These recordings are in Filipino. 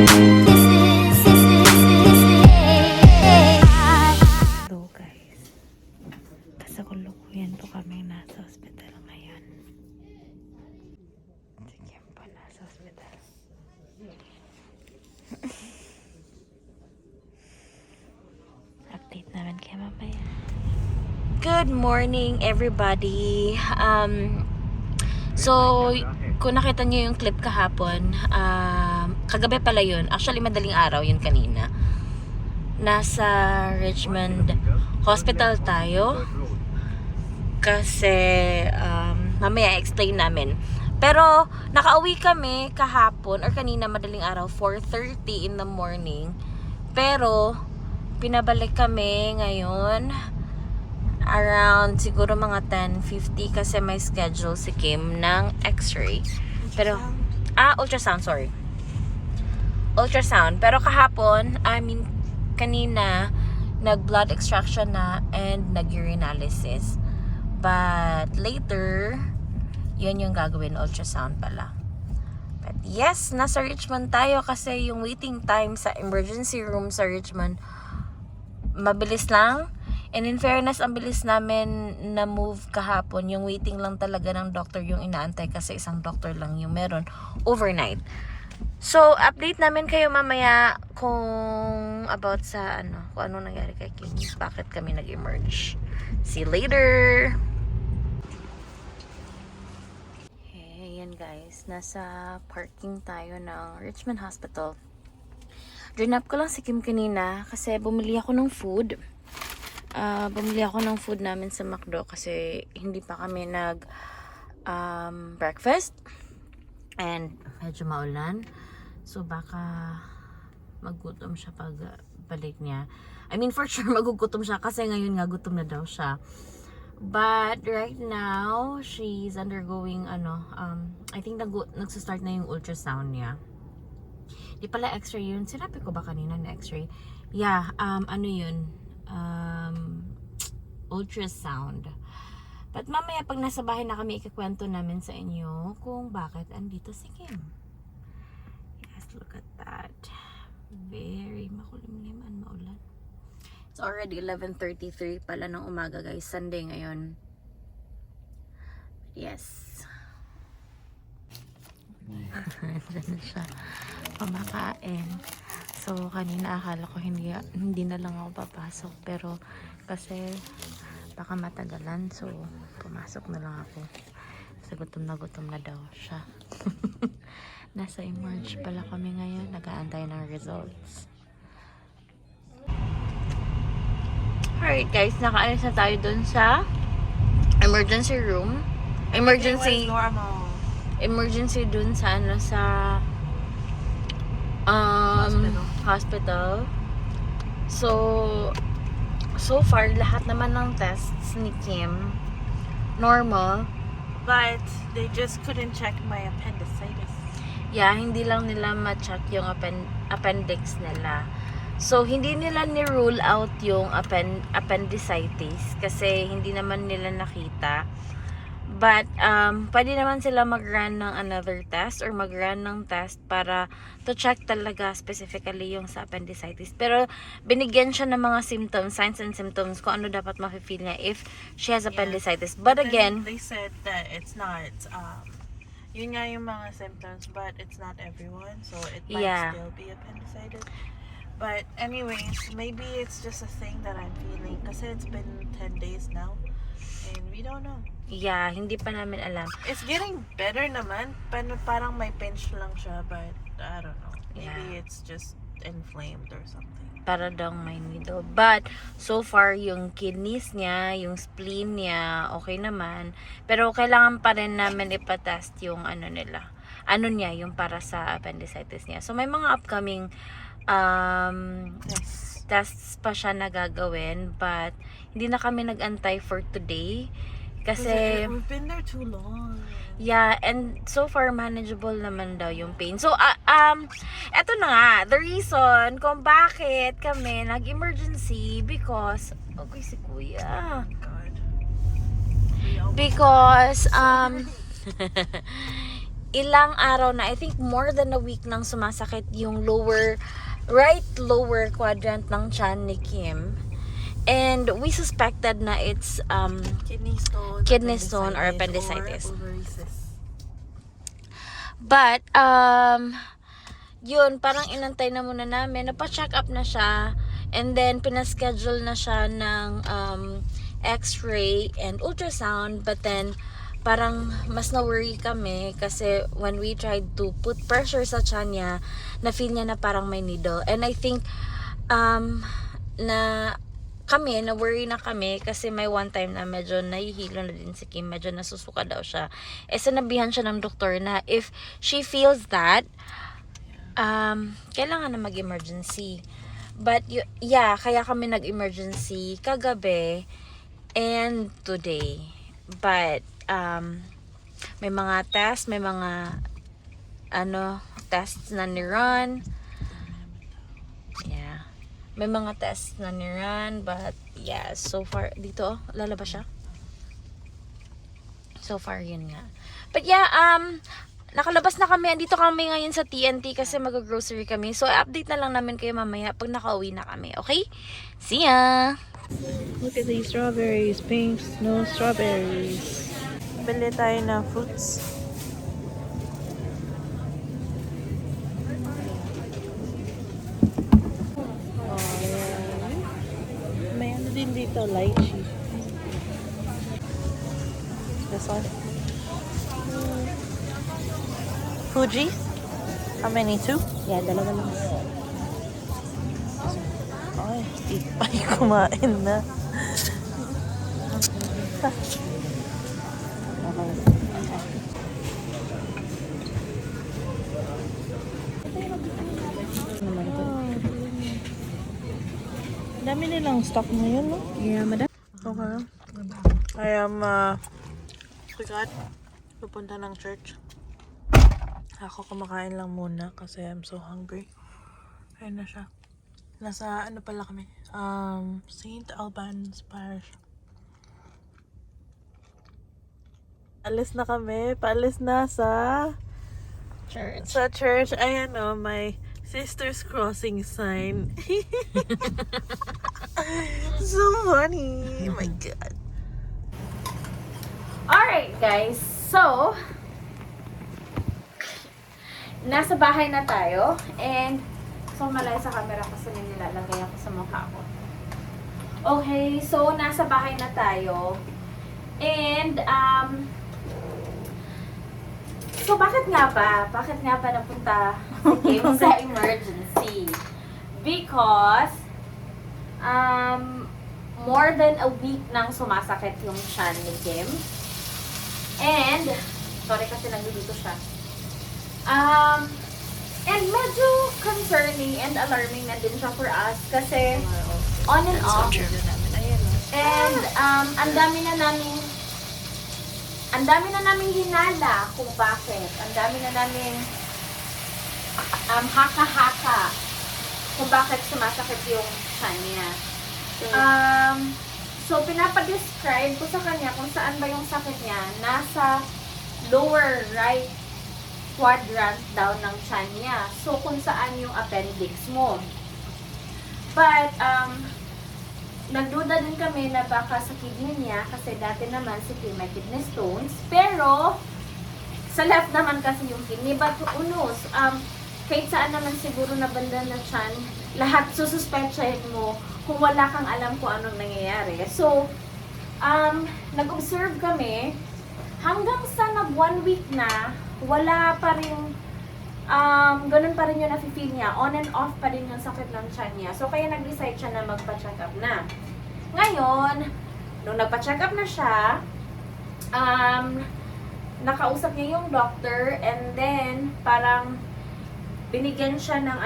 Hello guys, kasalukuyan po kami nasa ospital ngayon. Sige po, nasa ospital. Update namin kayo mamaya. Good morning everybody. So kung nakita niyo yung clip kahapon, kagabi pala yun. Actually madaling araw yun kanina. Nasa Richmond Hospital tayo kasi mamaya explain namin. Pero nakauwi kami kahapon or kanina madaling araw 4:30 in the morning. Pero pinabalik kami ngayon around siguro mga 10:50 kasi may schedule si Kim ng x-ray. Pero ultrasound, sorry. Ultrasound. Pero kahapon, kanina nag-blood extraction na and nag-urinalysis. But later, yun yung gagawin, ultrasound pala. But yes, nasa Richmond tayo kasi yung waiting time sa emergency room sa Richmond mabilis lang. And in fairness, ang bilis namin na move kahapon. Yung waiting lang talaga ng doctor yung inaantay kasi isang doctor lang yung meron overnight. So, update namin kayo mamaya kung about sa kung ano nangyari kay Kim. Bakit kami nag-emerge. See you later! Hey, yan guys. Nasa parking tayo ng Richmond Hospital. Drinap ko lang si Kim kanina kasi bumili ako ng food. Bumili ako ng food namin sa McDo kasi hindi pa kami nag breakfast. And medyo maulan. So baka magutom siya pag balik niya. I mean for sure magugutom siya kasi ngayon nga gutom na daw siya. But right now she's undergoing I think nagsastart na yung ultrasound niya. Di pala x-ray yun. Sinabi ko ba kanina na x-ray? Yeah, ultrasound. But mamaya pag nasa bahay na kami, ikakwento namin sa inyo kung bakit andito si Kim. Yes, look at that. Very makulimlim and maulan. It's already 11:33 pala ng umaga guys. Sunday ngayon. Yes. Diyan na siya. Pamakain. So, kanina akala ko hindi na lang ako papasok. Pero, kasi baka matagalan. So, pumasok na lang ako. Kasi gutom na daw siya. Nasa emerge pala kami ngayon. Nag-aantay ng results. Alright guys, nakaalis na tayo dun sa emergency room. Emergency dun sa hospital. So far lahat naman ng tests ni Kim normal, but they just couldn't check my appendicitis. Yeah, hindi lang nila ma-check yung appendix nila. So hindi nila ni-rule out yung appendicitis kasi hindi naman nila nakita. But, pwede naman sila mag-run ng another test or mag-run ng test para to check talaga specifically yung sa appendicitis. Pero, binigyan siya ng mga symptoms, signs and symptoms kung ano dapat ma-feel niya if she has appendicitis. But again, they said that it's not, yun nga yung mga symptoms, but it's not everyone. So, it might still be appendicitis. But anyways, maybe it's just a thing that I'm feeling kasi it's been 10 days now. And we don't know. Yeah, hindi pa namin alam. It's getting better naman. Parang may pinch lang siya, but I don't know. Maybe it's just inflamed or something. Para daw may nido. But, so far, yung kidneys niya, yung spleen niya, okay naman. Pero, kailangan pa rin namin ipatest yung yung para sa appendicitis niya. So, may mga upcoming tests pa siya na gagawin, but hindi na kami nag-antay for today kasi we've been there too long. Yeah, and so far manageable naman daw yung pain. So eto na nga, the reason kung bakit kami nag-emergency because si Kuya. God. Because ilang araw na, I think more than a week nang sumasakit yung right lower quadrant ng tiyan ni Kim. And we suspected na it's kidney stone or appendicitis. Or ovary cyst. But, yun, parang inantay na muna namin. Napa-check up na siya. And then, pinaschedule na siya ng x-ray and ultrasound. But then, parang mas na-worry kami kasi when we tried to put pressure sa tiyan niya, na-feel niya na parang may needle. And I think, na-worry na kami kasi may one time na medyo nahihilo na din si Kim, medyo nasusuka daw siya. Sinabihan siya ng doktor na if she feels that, kailangan na mag-emergency. But, kaya kami nag-emergency kagabi and today. But, may mga tests, may mga tests na ni-run. Yeah. May mga tests na ni-run, but yeah, so far, dito, lalabas siya. So far, yun nga. But yeah, nakalabas na kami. Andito kami ngayon sa TNT kasi mag-grocery kami. So, update na lang namin kayo mamaya pag nakauwi na kami. Okay? See ya! Look at these strawberries. Pink snow strawberries. Bili tayo ng fruits. May ano din dito, lychee. This one. Fuji? How many? 2? Yeah, dalawa lang. Ay, di pa kumain na. Dami nilang stock ngayon, no? Yeah, madam. Okay. I am, forgot. Pupunta ng church. Ako kumakain lang muna kasi I'm so hungry. Ayun na siya. Nasa, ano pala kami? St. Albans Parish. Alis na kami. Paalis na sa church. Ayan o, my Sisters Crossing sign. So funny. Oh my God. Alright, guys. So, nasa bahay na tayo. And, so malay sa camera kasi nilalagay ako sa mukha ko. Okay, so nasa bahay na tayo. And, so bakit nga ba? Bakit nga ba napunta si Kim sa emergency? Because, more than a week nang sumasakit yung tiyan ni Kim. And, sorry kasi nandito siya. And medyo concerning and alarming na din siya for us kasi on and off. And ang dami na naming hinala kung bakit. Ang dami na naming haka-haka kung bakit sumasakit yung tiyan niya. So pinapa-describe ko sa kanya kung saan ba yung sakit niya. Nasa lower right quadrant daw ng tiyan niya. So, kung saan yung appendix mo. But, nagduda din kami na baka sa kidney niya kasi dati naman si Kim may kidney stones. Pero, sa left naman kasi yung kidney. But, who knows? Kahit saan naman siguro na banda ng tiyan, lahat sususpetsahin mo kung wala kang alam kung anong nangyayari. So, nag-observe kami hanggang sa nag 1 week na, wala pa rin, ganun pa rin yung nafe-feel niya. On and off pa rin yung sakit ng tiyan niya. So, kaya nag-decide siya na magpa-check up na. Ngayon, nung nagpa-check up na siya, nakausap niya yung doctor and then, parang, binigyan siya ng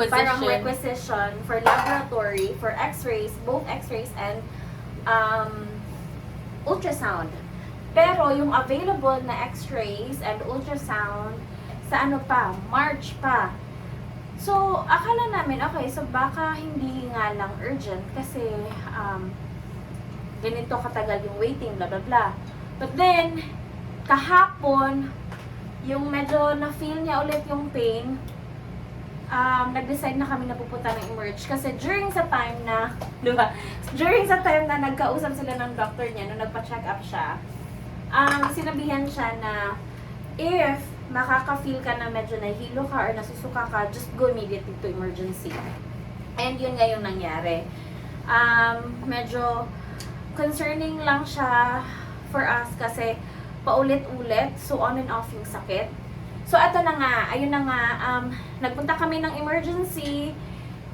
parang requisition for laboratory, for x-rays, both x-rays and ultrasound. Pero yung available na x-rays and ultrasound sa March pa. So, akala namin, okay, so baka hindi nga lang urgent kasi ganito katagal yung waiting, blah blah blah. But then, kahapon, yung medyo na-feel niya ulit yung pain, nag-decide na kami na pupunta ng emerge. Kasi during sa time na, di ba? During sa time na nagkausap sila ng doctor niya, nung nagpa-check up siya, sinabihan siya na if makaka-feel ka na medyo nahilo ka or nasusuka ka, just go immediately to emergency. And yun nga yung nangyari. Medyo concerning lang siya for us kasi paulit-ulit, so on and off yung sakit. So ato na nga, ayun na nga, nagpunta kami ng emergency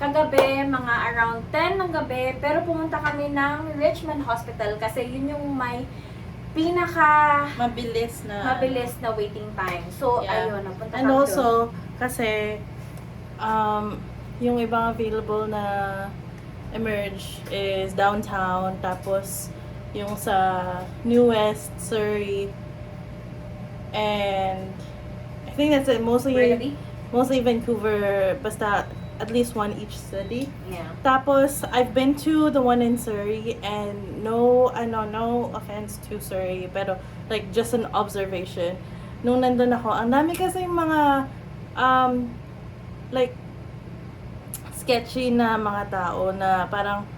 kagabi, mga around 10 ng gabi, pero pumunta kami ng Richmond Hospital kasi yun yung may pinaka Mabilis na waiting time. So, Yeah. ayun, nagpunta And kami doon. also, kasi, yung ibang available na emerge is downtown, tapos yung sa New West, Surrey, and I think that's it, Ready? mostly Vancouver, basta at least one each city. Yeah. Tapos, I've been to the one in Surrey, and no offense to Surrey, pero like just an observation. Nung nandun ako, ang dami kasi mga like sketchy na mga tao na parang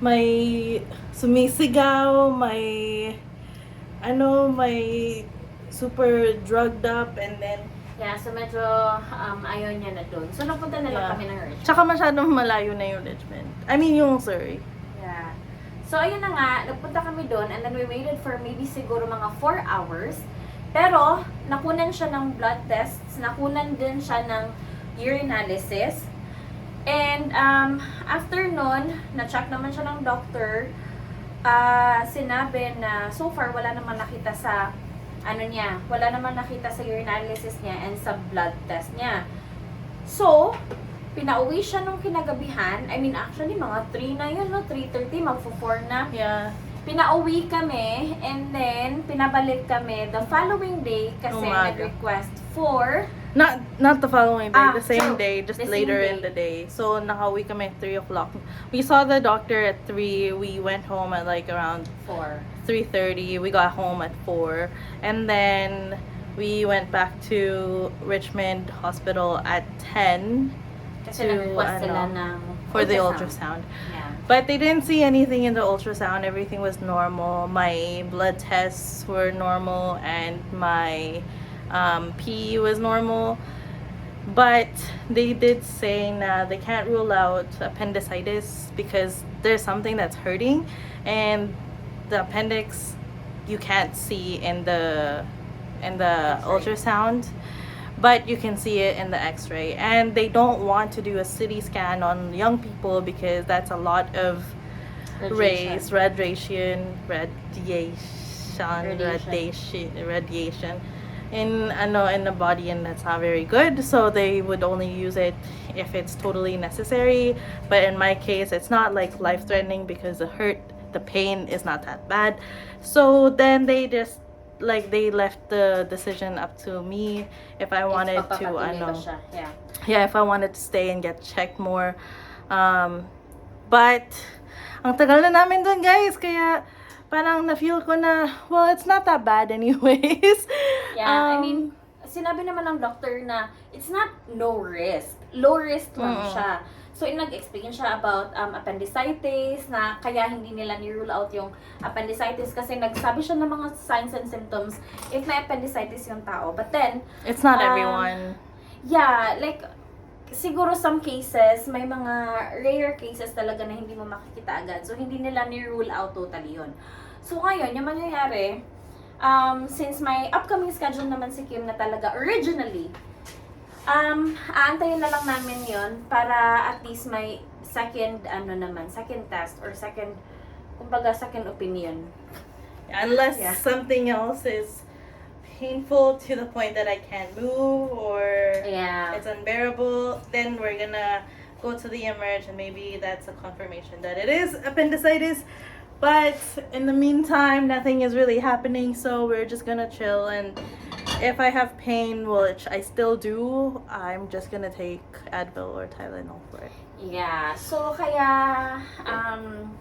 may sumisigaw, may super drugged up, and then Yeah, so medyo ayaw niya na doon. So, napunta na lang Yeah. kami ng Richmond. tsaka masyadong malayo na yung Richmond. I mean, yung Surrey. Yeah. So, ayun na nga, nagpunta kami doon and then we waited for maybe siguro mga 4 hours. Pero, nakunan siya ng blood tests, nakunan din siya ng urinalysis. And, after nun, na-check naman siya ng doctor, sinabi na so far wala naman nakita sa wala naman nakita sa urinalysis niya and sa blood test niya. So, pinauwi siya nung kinagabihan. I mean, actually, mga 3 na yun, no? 3:30, magpo-4 na. Yeah. Pinauwi kami, and then, pinabalik kami the following day kasi Umaga. nag-request for Not the following day, the same true. day, just The same later day. in the day. So, nakauwi kami at 3 o'clock. We saw the doctor at 3. We went home at like around 4. 3:30. We got home at 4. And then, we went back to Richmond Hospital at 10 Kasi nag-request sila ng for the ultrasound. Yeah. But they didn't see anything in the ultrasound. Everything was normal. My blood tests were normal, and my pee was normal. But they did say they can't rule out appendicitis because there's something that's hurting, and the appendix you can't see in the X-ray. ultrasound, but you can see it in the x-ray. And they don't want to do a CT scan on young people because that's a lot of rays, radiation in the body, and that's not very good. So they would only use it if it's totally necessary. But in my case, it's not like life-threatening because the pain is not that bad. So then they just they left the decision up to me if I wanted to if I wanted to stay and get checked more. But ang tagal na namin dun, guys, kaya parang na-feel ko na, well, it's not that bad anyways. Yeah, I mean, sinabi naman ng doctor na it's not no risk. Low risk lang siya. So, nag-explain siya about appendicitis, na kaya hindi nila ni-rule out yung appendicitis kasi nagsabi siya ng mga signs and symptoms if may appendicitis yung tao. But then, It's not everyone. yeah, like, siguro some cases, may mga rare cases talaga na hindi mo makikita agad. So, hindi nila ni-rule out totally yun. So, ngayon, yung mangyayari, since may upcoming schedule naman si Kim na talaga originally, aantayin na lang namin yon para at least may second test or second opinion. Unless Yeah. something else is painful to the point that I can't move or Yeah. it's unbearable, then we're gonna go to the emerge, and maybe that's a confirmation that it is appendicitis. But in the meantime, nothing is really happening, so we're just gonna chill. And if I have pain, which I still do, I'm just gonna take Advil or Tylenol for it. Yeah. So, kaya,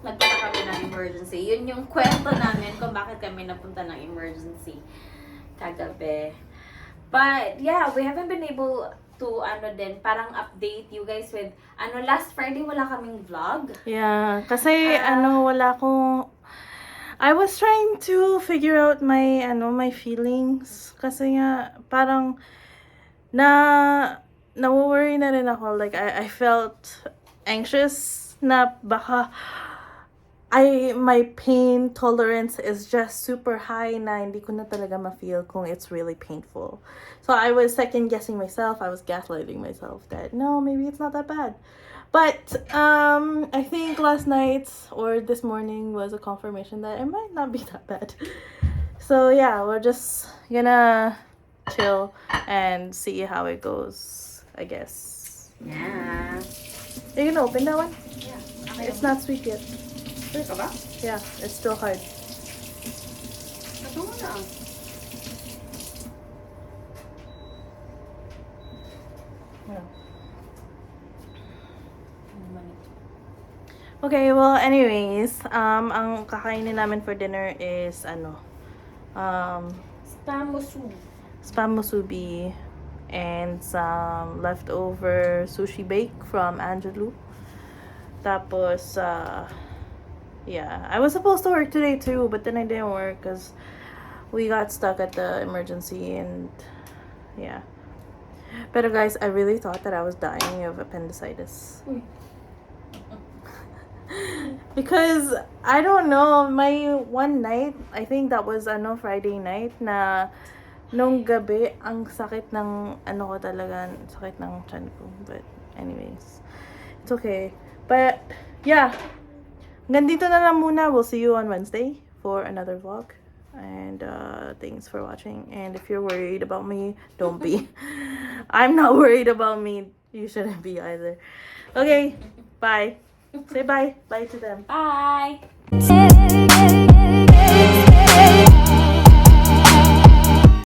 nagpunta kami ng emergency. Yun yung kwento namin kung bakit kami napunta ng emergency. kagabi. But yeah, we haven't been able to parang update you guys with last Friday wala kaming vlog. Yeah, kasi wala akong I was trying to figure out my my feelings kasi nga parang na-worry na rin ako, like I felt anxious na baka my pain tolerance is just super high na hindi ko na talaga ma-feel kung it's really painful. So I was second guessing myself, I was gaslighting myself that no, maybe it's not that bad. But I think last night or this morning was a confirmation that it might not be that bad. So yeah, we're just gonna chill and see how it goes, I guess. Yeah. Are you gonna open that one? Yeah. It's not sweet yet. Sure ka ba? Yeah, it's still hard. Ito na. Yeah. Okay, well, anyways, ang kakainin namin for dinner is spam musubi and some leftover sushi bake from Angelou. Tapos, yeah, I was supposed to work today too, but then I didn't work because we got stuck at the emergency and yeah. But guys, I really thought that I was dying of appendicitis. Because I don't know, my one night, I think that was Friday night na nung gabi ang sakit ng ko talaga, sakit ng tiyan ko. But anyways, it's okay. But yeah, ganito na lang muna. We'll see you on Wednesday for another vlog. And thanks for watching. And if you're worried about me, don't be. I'm not worried about me. You shouldn't be either. Okay, bye. Say bye. Bye to them. Bye.